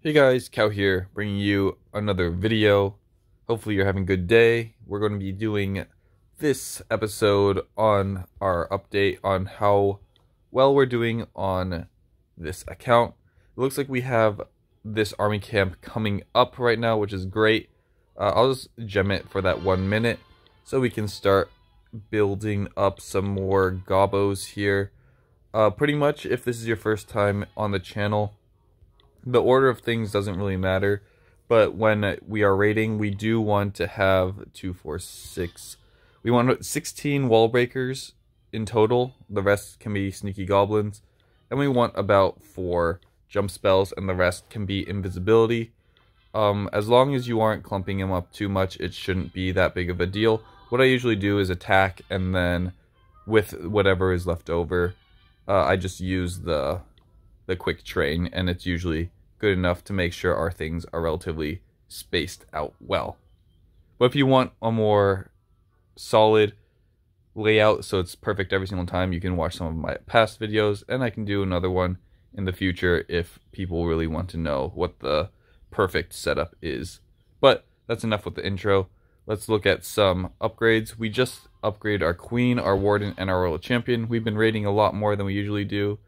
Hey guys, Cow here, bringing you another video. Hopefully you're having a good day. We're going to be doing this episode on our update on how well we're doing on this account. It looks like we have this army camp coming up right now, which is great. I'll just gem it for that 1 minute so we can start building up some more gobbos here. Pretty much, if this is your first time on the channel, the order of things doesn't really matter, but when we are raiding, we do want to have 2, 4, 6. We want 16 wall breakers in total. The rest can be sneaky goblins, and we want about 4 jump spells, and the rest can be invisibility. As long as you aren't clumping them up too much, it shouldn't be that big of a deal. What I usually do is attack, and then with whatever is left over, I just use the quick train, and it's usually good enough to make sure our things are relatively spaced out well. But if you want a more solid layout so it's perfect every single time, you can watch some of my past videos, and I can do another one in the future if people really want to know what the perfect setup is. But that's enough with the intro. Let's look at some upgrades. We just upgraded our queen, our warden, and our royal champion. We've been raiding a lot more than we usually do.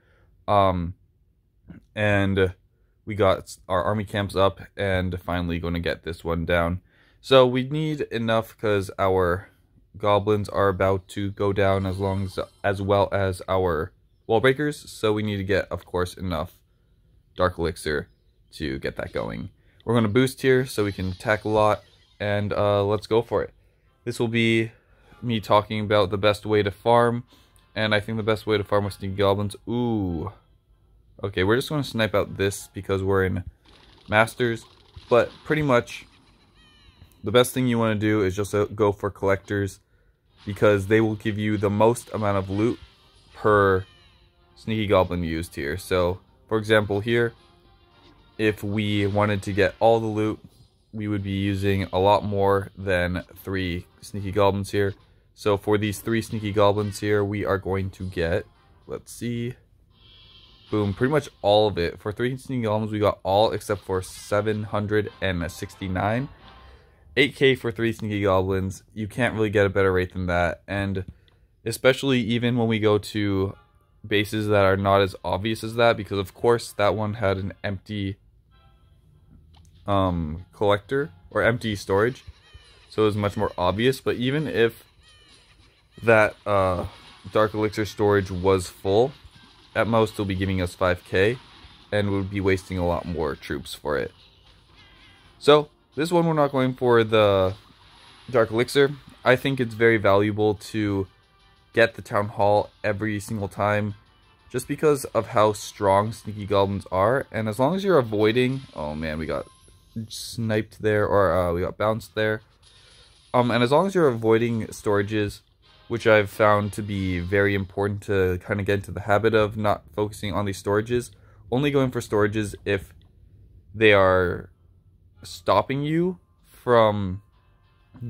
And we got our army camps up, and finally going to get this one down. So we need enough because our goblins are about to go down as well as our wall breakers. So we need to get, of course, enough Dark Elixir to get that going. We're going to boost here so we can attack a lot, and let's go for it. This will be me talking about the best way to farm, and I think the best way to farm with sneaky goblins. Ooh. Okay, we're just going to snipe out this because we're in Masters, but pretty much the best thing you want to do is just go for collectors because they will give you the most amount of loot per sneaky goblin used here. So, for example here, if we wanted to get all the loot, we would be using a lot more than 3 sneaky goblins here. So for these 3 sneaky goblins here, we are going to get, let's see, boom, pretty much all of it. For 3 sneaky goblins, we got all except for 769. 8k for 3 sneaky goblins. You can't really get a better rate than that. And especially even when we go to bases that are not as obvious as that, because of course that one had an empty collector or empty storage, so it was much more obvious. But even if that Dark Elixir storage was full, at most it'll be giving us 5k, and we'll be wasting a lot more troops for it. So this one we're not going for the Dark Elixir. I think it's very valuable to get the Town Hall every single time, just because of how strong sneaky goblins are. And as long as you're avoiding, oh man, we got sniped there, or we got bounced there. And as long as you're avoiding storages, which I've found to be very important to kind of get into the habit of not focusing on these storages, only going for storages if they are stopping you from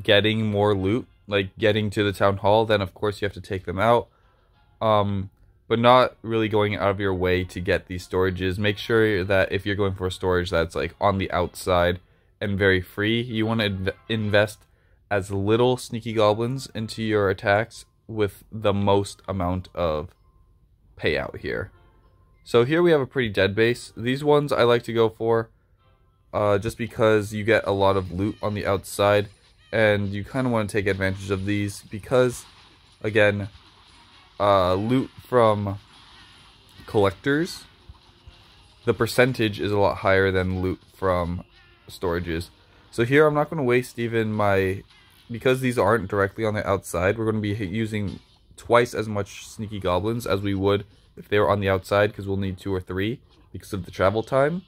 getting more loot, like getting to the town hall, then of course you have to take them out. But not really going out of your way to get these storages. Make sure that if you're going for a storage that's like on the outside and very free, you want to invest as little sneaky goblins into your attacks with the most amount of payout here. So here we have a pretty dead base. These ones I like to go for just because you get a lot of loot on the outside, and you kind of want to take advantage of these because, again, loot from collectors, the percentage is a lot higher than loot from storages. So here I'm not going to waste even my, because these aren't directly on the outside, we're going to be using twice as much sneaky goblins as we would if they were on the outside, because we'll need 2 or 3 because of the travel time.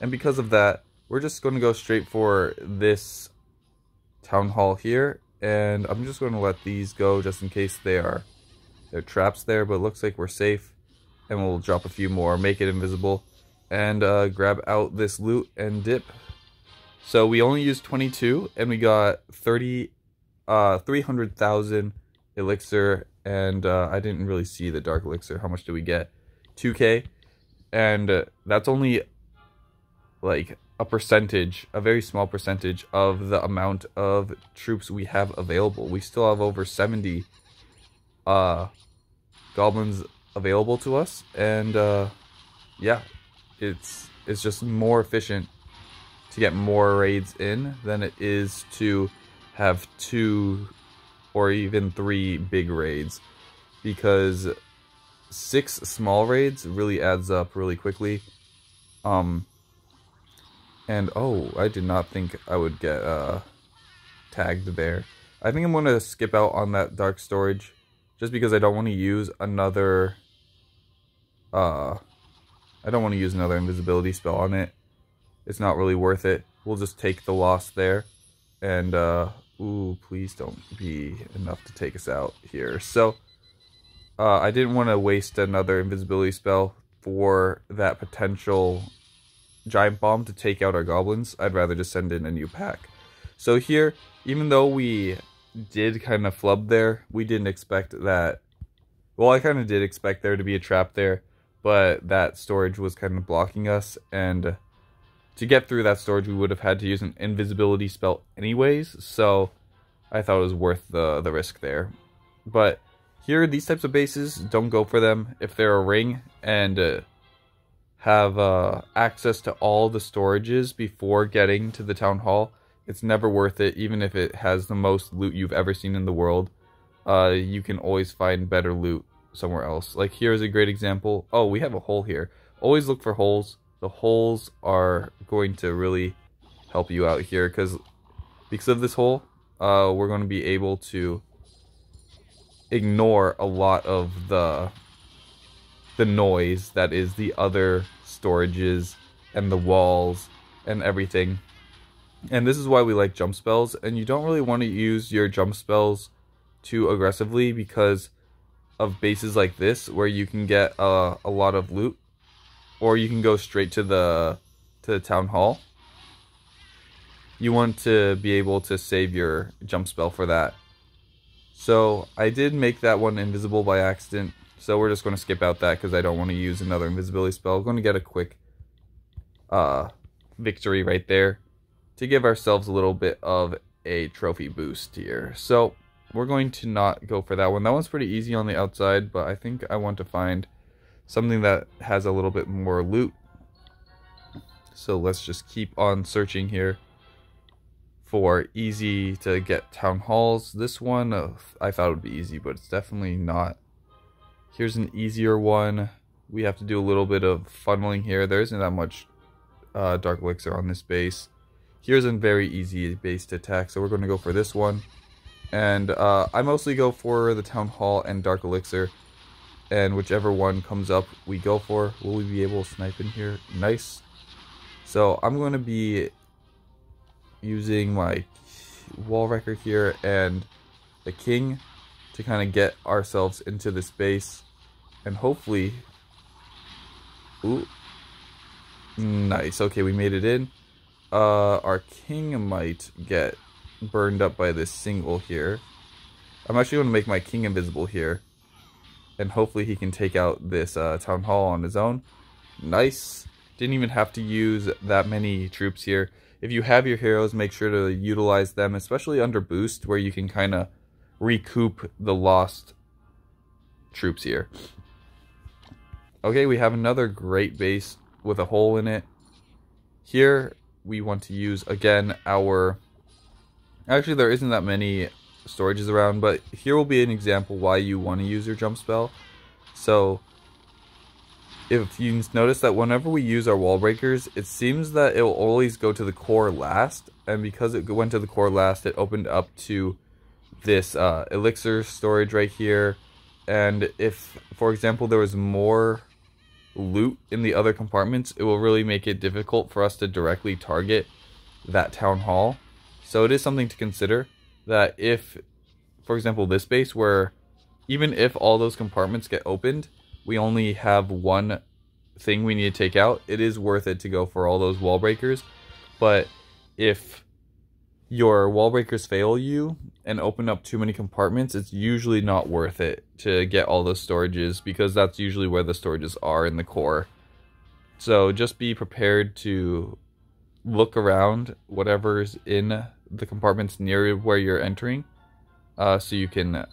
And because of that, we're just going to go straight for this town hall here, and I'm just going to let these go just in case there are traps there, but it looks like we're safe, and we'll drop a few more, make it invisible, and grab out this loot and dip. So we only used 22, and we got 300,000 elixir, and I didn't really see the Dark Elixir. How much did we get? 2k, and that's only like a percentage, a very small percentage of the amount of troops we have available. We still have over 70 goblins available to us, and yeah, it's just more efficient to get more raids in than it is to have 2 or even 3 big raids, because 6 small raids really adds up really quickly. And oh, I did not think I would get tagged there. I think I'm going to skip out on that dark storage just because I don't want to use another invisibility spell on it. It's not really worth it. We'll just take the loss there, and ooh, please don't be enough to take us out here. So I didn't want to waste another invisibility spell for that potential giant bomb to take out our goblins. I'd rather just send in a new pack. So here, even though we did kind of flub there, we didn't expect that. Well, I kind of did expect there to be a trap there, but that storage was kind of blocking us, and to get through that storage we would have had to use an invisibility spell anyways, so I thought it was worth the risk there. But here, these types of bases, don't go for them. If they're a ring and have access to all the storages before getting to the town hall, it's never worth it. Even if it has the most loot you've ever seen in the world, you can always find better loot somewhere else. Like here's a great example. Oh, we have a hole here. Always look for holes. The holes are going to really help you out here, because of this hole, we're going to be able to ignore a lot of the noise that is the other storages and the walls and everything. And this is why we like jump spells, and you don't really want to use your jump spells too aggressively because of bases like this where you can get a lot of loot, or you can go straight to the town hall. You want to be able to save your jump spell for that. So I did make that one invisible by accident, so we're just going to skip out that because I don't want to use another invisibility spell. I'm going to get a quick victory right there to give ourselves a little bit of a trophy boost here. So we're going to not go for that one. That one's pretty easy on the outside, but I think I want to find something that has a little bit more loot. So let's just keep on searching here for easy to get town halls. This one, I thought it would be easy, but it's definitely not. Here's an easier one. We have to do a little bit of funneling here. There isn't that much Dark Elixir on this base. Here's a very easy base to attack, so we're going to go for this one. And I mostly go for the Town Hall and Dark Elixir, and whichever one comes up we go for. Will we be able to snipe in here? Nice. So I'm going to be using my wall wrecker here and the king to kind of get ourselves into this base, and hopefully, ooh, nice. Okay, we made it in. Our king might get burned up by this single here. I'm actually going to make my king invisible here, and hopefully he can take out this town hall on his own. Nice. Didn't even have to use that many troops here. If you have your heroes, make sure to utilize them, especially under boost, where you can kind of recoup the lost troops here. Okay, we have another great base with a hole in it. Here we want to use again our, actually there isn't that many storages around, but here will be an example why you want to use your jump spell. So if you notice that whenever we use our wall breakers, it seems that it will always go to the core last, and because it went to the core last, it opened up to this elixir storage right here. And if, for example, there was more loot in the other compartments, it will really make it difficult for us to directly target that town hall. So it is something to consider, that if, for example, this base, where even if all those compartments get opened, we only have one thing we need to take out, it is worth it to go for all those wall breakers. But if your wall breakers fail you and open up too many compartments, it's usually not worth it to get all those storages, because that's usually where the storages are in the core. So just be prepared to look around whatever's in the compartments near where you're entering, so you can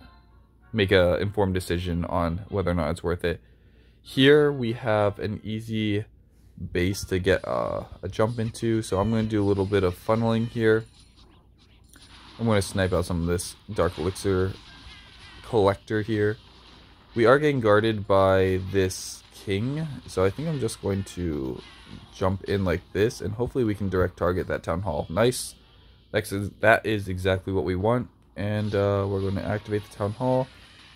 make a informed decision on whether or not it's worth it. Here we have an easy base to get a jump into, so I'm going to do a little bit of funneling here. I'm going to snipe out some of this Dark Elixir collector here. We are getting guarded by this king, so I think I'm just going to jump in like this, and hopefully we can direct target that town hall. Nice. That is exactly what we want, and we're going to activate the town hall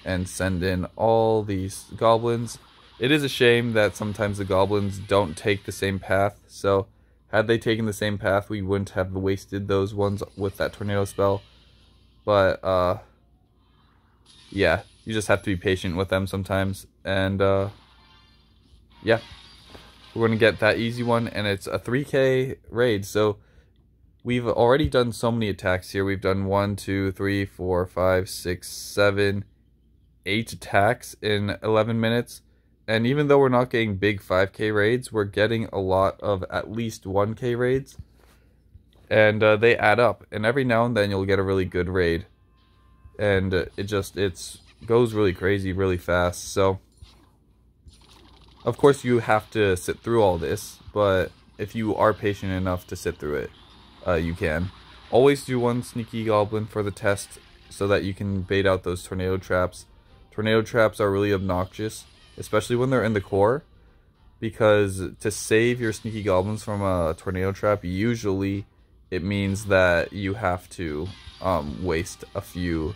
and send in all these goblins. It is a shame that sometimes the goblins don't take the same path, so had they taken the same path, we wouldn't have wasted those ones with that tornado spell. But yeah, you just have to be patient with them sometimes, and yeah, we're going to get that easy one, and it's a 3k raid. So we've already done so many attacks here. We've done 1, 2, 3, 4, 5, 6, 7, 8 attacks in 11 minutes. And even though we're not getting big 5k raids, we're getting a lot of at least 1k raids. And they add up. And every now and then you'll get a really good raid. And it goes really crazy really fast. So of course you have to sit through all this, but if you are patient enough to sit through it, you can. Always do one sneaky goblin for the test so that you can bait out those tornado traps. Tornado traps are really obnoxious, especially when they're in the core, because to save your sneaky goblins from a tornado trap, usually it means that you have to waste a few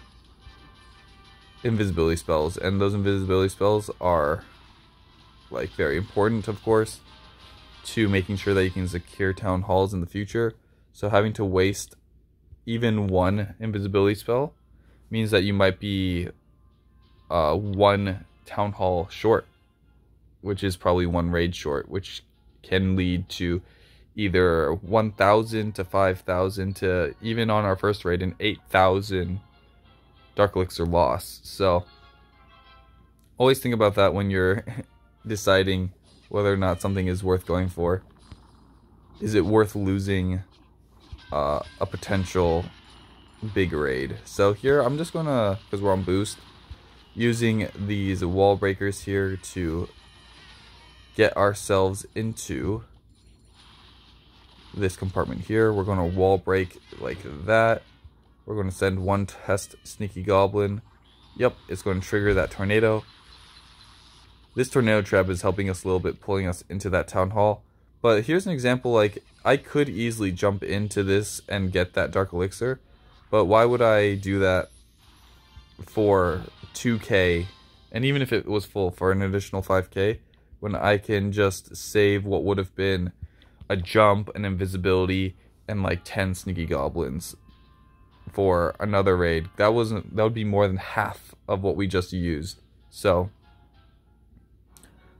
invisibility spells, and those invisibility spells are like very important, of course, to making sure that you can secure town halls in the future. So having to waste even one invisibility spell means that you might be one town hall short, which is probably one raid short, which can lead to either 1,000 to 5,000 to, even on our first raid, an 8,000 Dark Elixir loss. So always think about that when you're deciding whether or not something is worth going for. Is it worth losing a potential big raid? So here I'm just gonna, because we're on boost, using these wall breakers here to get ourselves into this compartment here. We're going to wall break like that. We're going to send one test sneaky goblin. Yep, it's going to trigger that tornado. This tornado trap is helping us a little bit, pulling us into that town hall. But here's an example, like, I could easily jump into this and get that Dark Elixir, but why would I do that for 2k, and even if it was full, for an additional 5k, when I can just save what would have been a jump, an invisibility, and like 10 sneaky goblins for another raid? That would be more than half of what we just used. So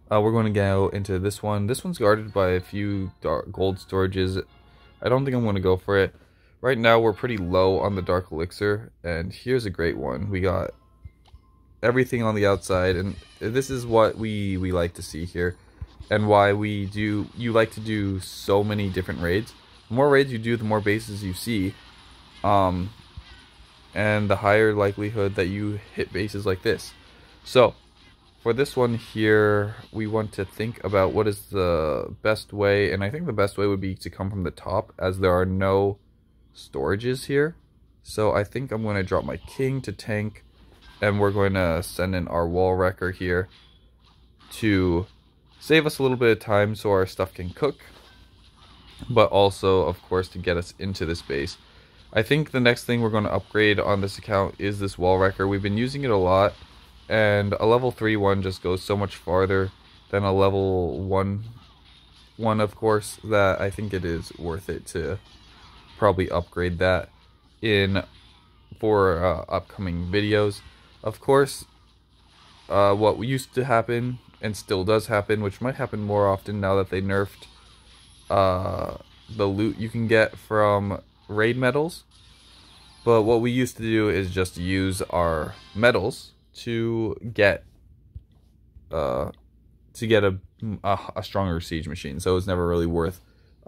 we're going to go into this one. This one's guarded by a few gold storages. I don't think I'm going to go for it. Right now we're pretty low on the Dark Elixir, and here's a great one. We got everything on the outside, and this is what we like to see here, and why you like to do so many different raids. The more raids you do, the more bases you see, and the higher likelihood that you hit bases like this. So for this one here, we want to think about what is the best way, and I think the best way would be to come from the top, as there are no storages here. So I think I'm going to drop my king to tank, and we're going to send in our wall wrecker here to save us a little bit of time so our stuff can cook, but also, of course, to get us into this base. I think the next thing we're going to upgrade on this account is this wall wrecker. We've been using it a lot, and a level 3 one just goes so much farther than a level 1 one, of course, that I think it is worth it to probably upgrade that for upcoming videos. Of course, what used to happen, and still does happen, which might happen more often now that they nerfed the loot you can get from raid medals, but what we used to do is just use our medals to get a stronger siege machine, so it's never really worth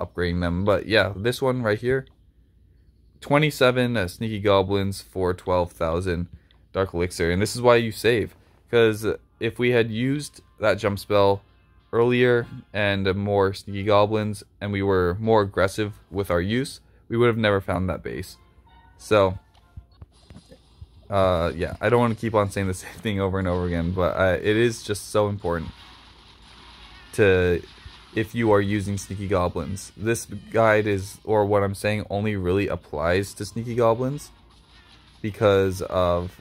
upgrading them. But yeah, this one right here, 27 Sneaky Goblins for 12,000 Dark Elixir. And this is why you save. Because if we had used that jump spell earlier and more Sneaky Goblins, and we were more aggressive with our use, we would have never found that base. So, yeah, I don't want to keep on saying the same thing over and over again, but it is just so important to, if you are using Sneaky Goblins. This guide is, or what I'm saying, only really applies to Sneaky Goblins because of,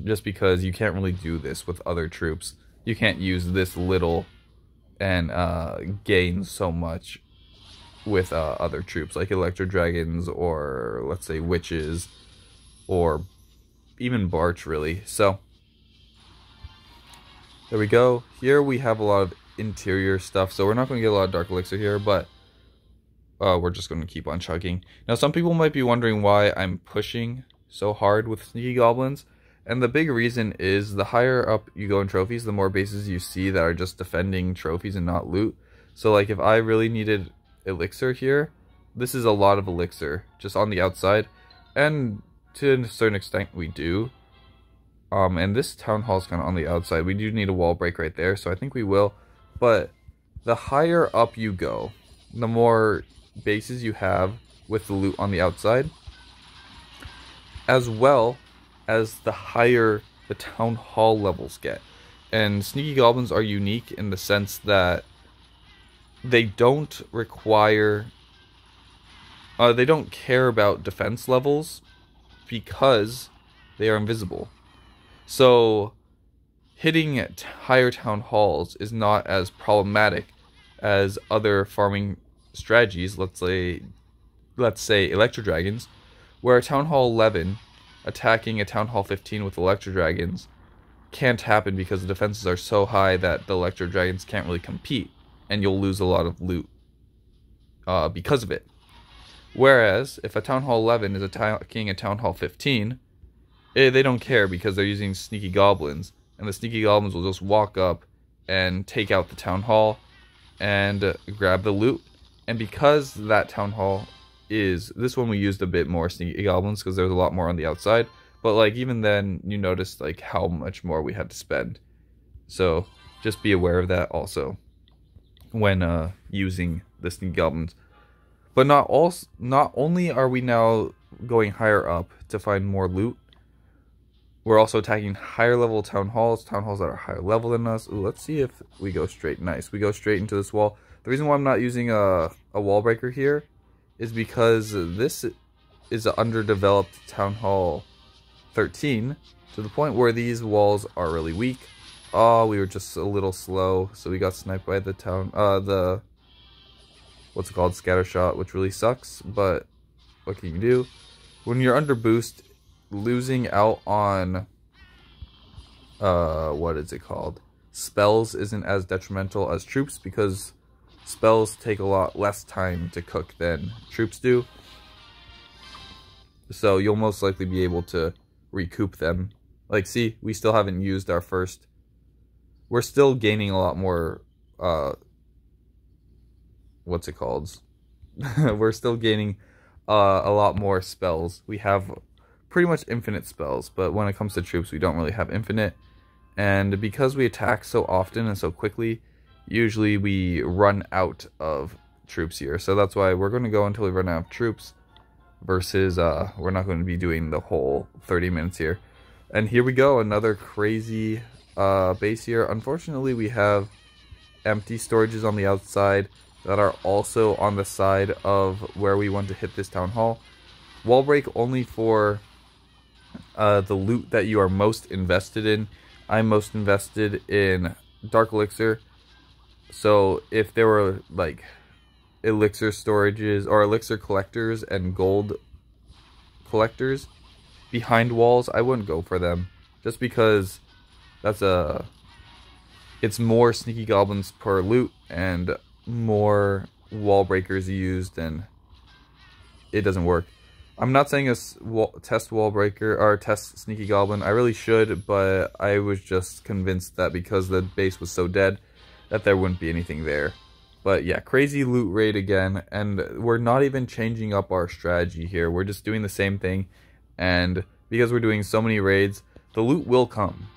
just because you can't really do this with other troops. You can't use this little and gain so much with other troops like Electro Dragons or let's say Witches or even Barch, really. So there we go. Here we have a lot of interior stuff, so we're not going to get a lot of Dark Elixir here, but we're just going to keep on chugging. Now some people might be wondering why I'm pushing so hard with Sneaky Goblins. And the big reason is the higher up you go in trophies, the more bases you see that are just defending trophies and not loot. So like if I really needed elixir here, this is a lot of elixir just on the outside. And to a certain extent we do. And this town hall is kind of on the outside. We do need a wall break right there, so I think we will. But the higher up you go, the more bases you have with the loot on the outside. As well as the higher the town hall levels get. And Sneaky Goblins are unique in the sense that they don't require, they don't care about defense levels because they are invisible. So hitting at higher town halls is not as problematic as other farming strategies, let's say Electro Dragons, where a Town Hall 11 attacking a Town Hall 15 with Electro Dragons can't happen because the defenses are so high that the Electro Dragons can't really compete, and you'll lose a lot of loot because of it. Whereas, if a Town Hall 11 is attacking a Town Hall 15, they don't care because they're using Sneaky Goblins, and the Sneaky Goblins will just walk up and take out the Town Hall and grab the loot. And because that Town Hall is, this one we used a bit more Sneaky Goblins because there's a lot more on the outside, but like even then you noticed like how much more we had to spend. So just be aware of that also when using the Sneaky Goblins. But not only are we now going higher up to find more loot, we're also attacking higher level town halls that are higher level than us. Ooh, let's see if we go straight. Nice, we go straight into this wall. The reason why I'm not using a wall breaker here is because this is an underdeveloped Town Hall 13 to the point where these walls are really weak. Oh, we were just a little slow, so we got sniped by the what's it called, scatter shot, which really sucks, but what can you do? When you're under boost, losing out on what is it called, spells isn't as detrimental as troops because spells take a lot less time to cook than troops do. So you'll most likely be able to recoup them. Like, see, we still haven't used our first. We're still gaining a lot more, what's it called? We're still gaining a lot more spells. We have pretty much infinite spells, but when it comes to troops, we don't really have infinite. And because we attack so often and so quickly, usually we run out of troops here. So that's why we're going to go until we run out of troops versus we're not going to be doing the whole 30 minutes here. And here we go, another crazy base here. Unfortunately, we have empty storages on the outside that are also on the side of where we want to hit this town hall. Wall break only for the loot that you are most invested in. I'm most invested in Dark Elixir. So if there were like elixir storages or elixir collectors and gold collectors behind walls, I wouldn't go for them, just because it's more Sneaky Goblins per loot and more wall breakers used, and it doesn't work. I'm not saying test wall breaker or test Sneaky Goblin. I really should, but I was just convinced that because the base was so dead that there wouldn't be anything there. But yeah, crazy loot raid again, and we're not even changing up our strategy here. We're just doing the same thing, and because we're doing so many raids, the loot will come.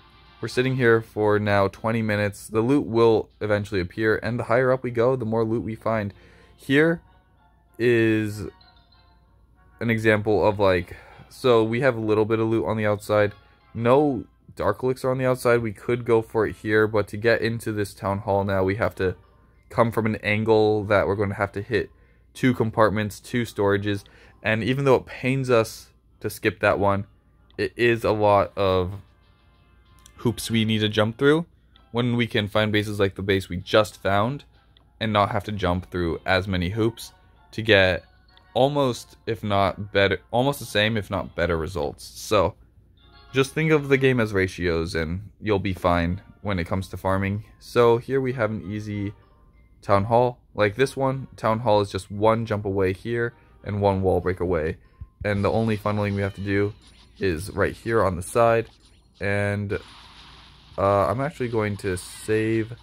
We're sitting here for now 20 minutes. The loot will eventually appear, and the higher up we go, the more loot we find. Here is an example of like, so we have a little bit of loot on the outside. No Dark Elixir on the outside. We could go for it here, but to get into this town hall now, we have to come from an angle that we're going to have to hit 2 compartments, 2 storages, and even though it pains us to skip that one, it is a lot of hoops we need to jump through when we can find bases like the base we just found and not have to jump through as many hoops to get almost, if not better, almost the same, if not better results. So just think of the game as ratios and you'll be fine when it comes to farming. So here we have an easy town hall. Like this one, town hall is just 1 jump away here and 1 wall break away. And the only funneling we have to do is right here on the side. And I'm actually going to save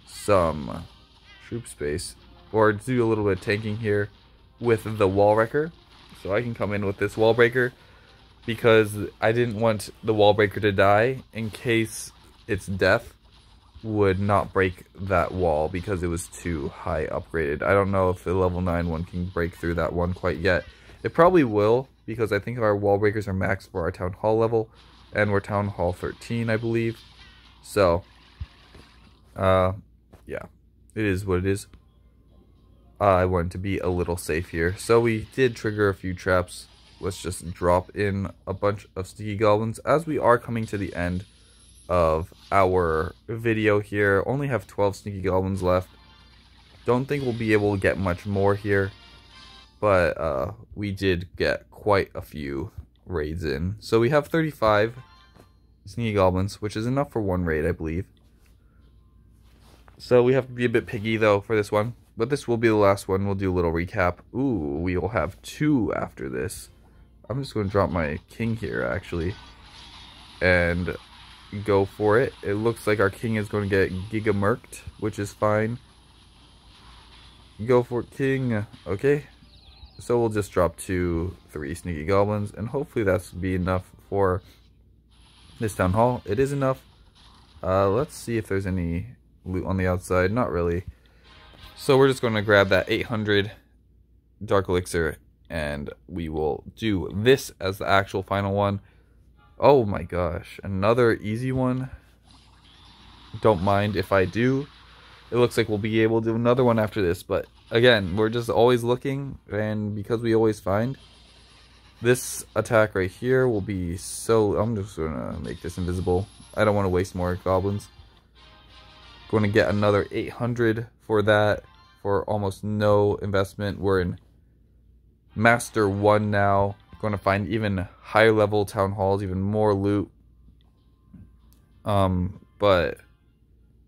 some troop space or do a little bit of tanking here with the wall wrecker. So I can come in with this wall breaker because I didn't want the wall breaker to die in case its death would not break that wall because it was too high upgraded. I don't know if the level 9 one can break through that one quite yet. It probably will because I think our wall breakers are maxed for our town hall level and we're town hall 13, I believe. So yeah, it is what it is. I wanted to be a little safe here, so we did trigger a few traps. Let's just drop in a bunch of sneaky goblins as we are coming to the end of our video here. Only have 12 sneaky goblins left. Don't think we'll be able to get much more here, but we did get quite a few raids in. So we have 35 sneaky goblins, which is enough for 1 raid, I believe. So we have to be a bit picky though for this one, but this will be the last one. We'll do a little recap. Ooh, we will have 2 after this. I'm just going to drop my king here actually and go for it. It looks like our king is going to get giga murked, which is fine. Go for it, king. Okay, so we'll just drop 3 sneaky goblins and hopefully that's be enough for this town hall. It is enough. Let's see if there's any loot on the outside. Not really. So we're just going to grab that 800 Dark Elixir and we will do this as the actual final one. Oh my gosh, another easy one. Don't mind if I do. It looks like we'll be able to do another one after this, but again, we're just always looking, and because we always find, this attack right here will be so... I'm just gonna make this invisible. I don't want to waste more goblins. Going to get another 800 for that for almost no investment. We're in Master 1 now. Going to find even higher level town halls, even more loot. But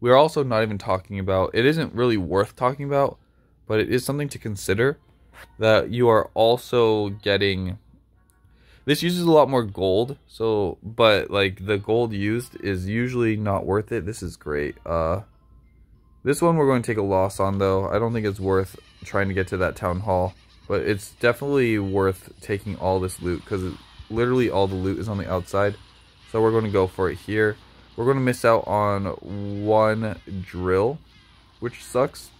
we're also not even talking about, it isn't really worth talking about, but it is something to consider, that you are also getting, this uses a lot more gold, so, but like the gold used is usually not worth it. This is great. This one we're going to take a loss on though. I don't think it's worth trying to get to that town hall. But it's definitely worth taking all this loot because literally all the loot is on the outside. So we're going to go for it here. We're going to miss out on 1 drill, which sucks.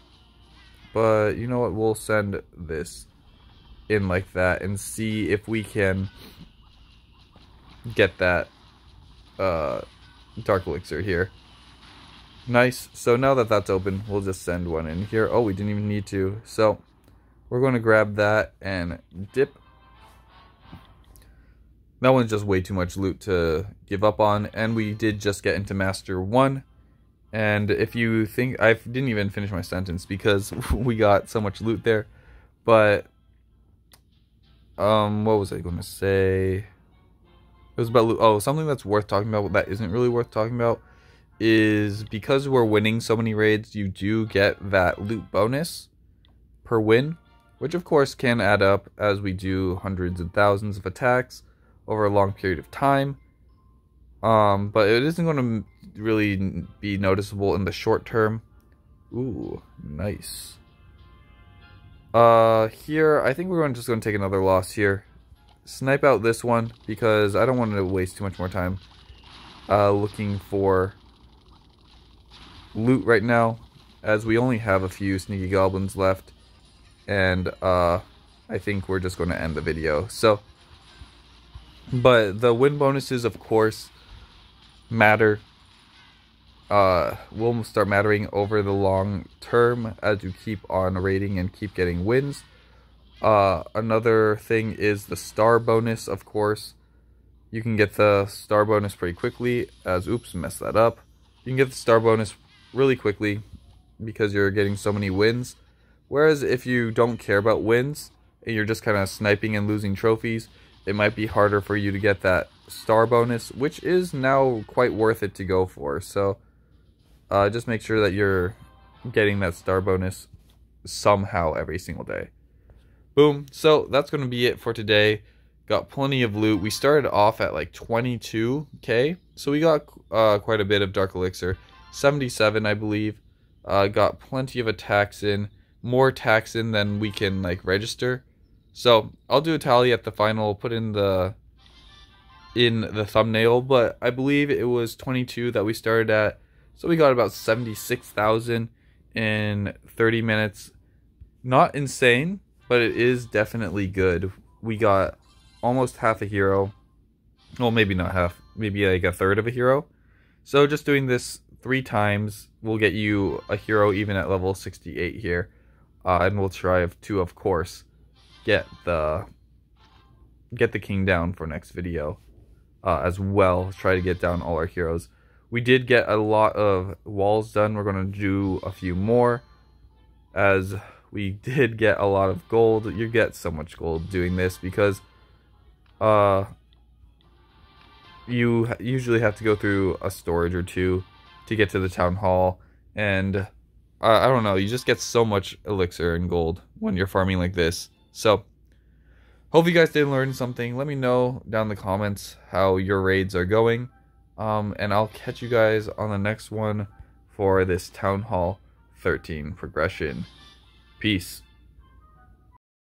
But you know what? We'll send this in like that and see if we can get that Dark Elixir here. Nice. So now that that's open, we'll just send 1 in here. Oh, we didn't even need to. So we're going to grab that and dip. That one's just way too much loot to give up on. And we did just get into Master 1. And if you think... I didn't even finish my sentence because we got so much loot there. But... what was I going to say? It was about loot. Oh, something that's worth talking about that isn't really worth talking about is because we're winning so many raids, you do get that loot bonus per win, which of course can add up as we do hundreds and thousands of attacks over a long period of time. But it isn't going to really be noticeable in the short term. Ooh, nice. Here, I think we're just going to take another loss here. Snipe out this one, because I don't want to waste too much more time looking for loot right now, as we only have a few sneaky goblins left, and I think we're just going to end the video. So, but the win bonuses, of course, matter. Will start mattering over the long term as you keep on raiding and keep getting wins. Another thing is the star bonus, of course. You can get the star bonus pretty quickly, as, oops, messed that up. You can get the star bonus really quickly because you're getting so many wins. Whereas if you don't care about wins, and you're just kind of sniping and losing trophies, it might be harder for you to get that star bonus, which is now quite worth it to go for. So, just make sure that you're getting that star bonus somehow every single day. Boom. So that's going to be it for today. Got plenty of loot. We started off at like 22k. So we got quite a bit of Dark Elixir. 77, I believe. Got plenty of attacks in. More attacks in than we can like register. So I'll do a tally at the final. Put in the thumbnail. But I believe it was 22 that we started at. So we got about 76,000 in 30 minutes. Not insane, but it is definitely good. We got almost half a hero. Well, maybe not half. Maybe like a third of a hero. So just doing this 3 times will get you a hero even at level 68 here. And we'll try to, of course, get the king down for next video as well. Try to get down all our heroes. We did get a lot of walls done. We're going to do a few more, as we did get a lot of gold. You get so much gold doing this because you usually have to go through a storage or two to get to the town hall, and I don't know, you just get so much elixir and gold when you're farming like this. So hope you guys did learn something. Let me know down in the comments how your raids are going. And I'll catch you guys on the next one for this Town Hall 13 progression. Peace.